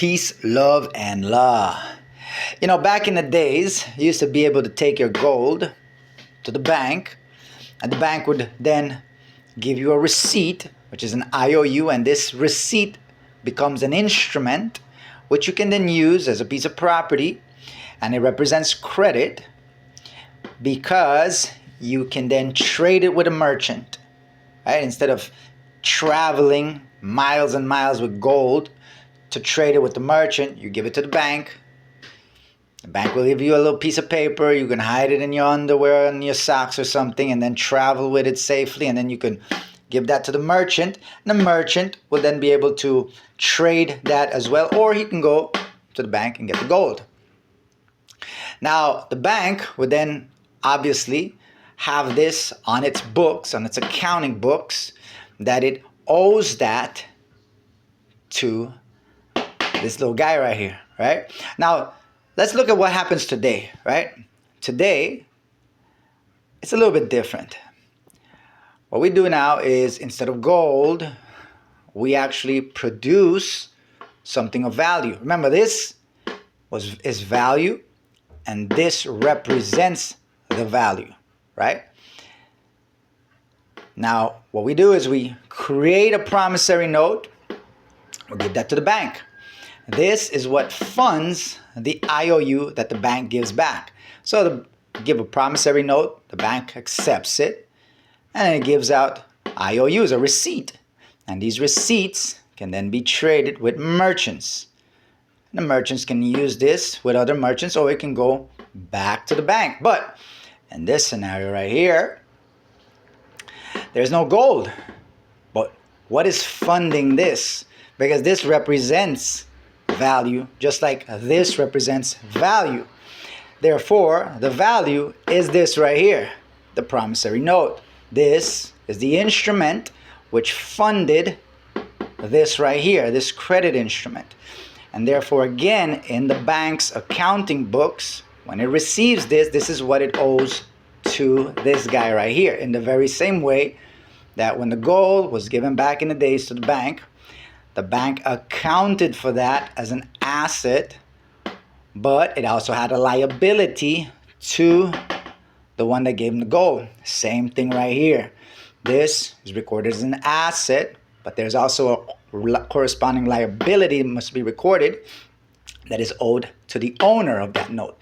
Peace, love, and law. You know, back in the days, you used to be able to take your gold to the bank, and the bank would then give you a receipt, which is an IOU, and this receipt becomes an instrument which you can then use as a piece of property, and it represents credit because you can then trade it with a merchant, right? Instead of traveling miles and miles with gold to trade it with the merchant, you give it to the bank. The bank will give you a little piece of paper. You can hide it in your underwear, in your socks or something, and then travel with it safely. And then you can give that to the merchant. And the merchant will then be able to trade that as well. Or he can go to the bank and get the gold. Now, the bank would then obviously have this on its books, on its accounting books, that it owes that to this little guy right here, right? Now, let's look at what happens today, right? Today, it's a little bit different. What we do now is, instead of gold, we actually produce something of value. Remember, this is value, and this represents the value, right? Now, what we do is we create a promissory note. We'll give that to the bank. This is what funds the IOU that the bank gives back. So to give a promissory note, the bank accepts it, and it gives out IOUs, a receipt. And these receipts can then be traded with merchants. And the merchants can use this with other merchants, or it can go back to the bank. But in this scenario right here, there's no gold. But what is funding this? Because this represents value, just like this represents value. Therefore, the value is this right here, the promissory note. This is the instrument which funded this right here, this credit instrument. And therefore, again, in the bank's accounting books, when it receives this, this is what it owes to this guy right here. In the very same way that when the gold was given back in the days to the bank accounted for that as an asset, but it also had a liability to the one that gave him the gold. Same thing right here. This is recorded as an asset, but there's also a corresponding liability that must be recorded that is owed to the owner of that note.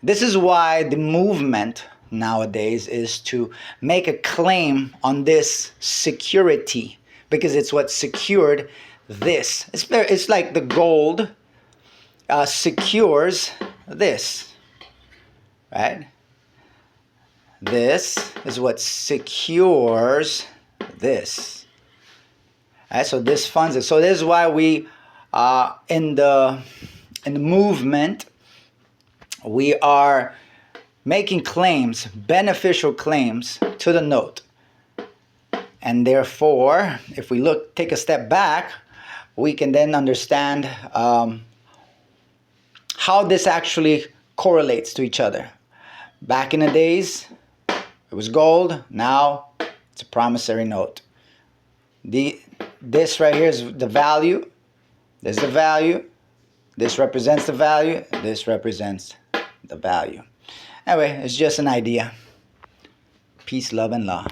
This is why the movement nowadays is to make a claim on this security, because it's what secured this. It's like the gold secures this, right? This is what secures this. Right? So this funds it. So this is why we in the movement, we are making claims, beneficial claims to the note. And therefore, if we take a step back, we can then understand how this actually correlates to each other. Back in the days, it was gold. Now it's a promissory note. This right here is the value. This is the value. This represents the value. This represents the value. Anyway, it's just an idea. Peace, love, and law.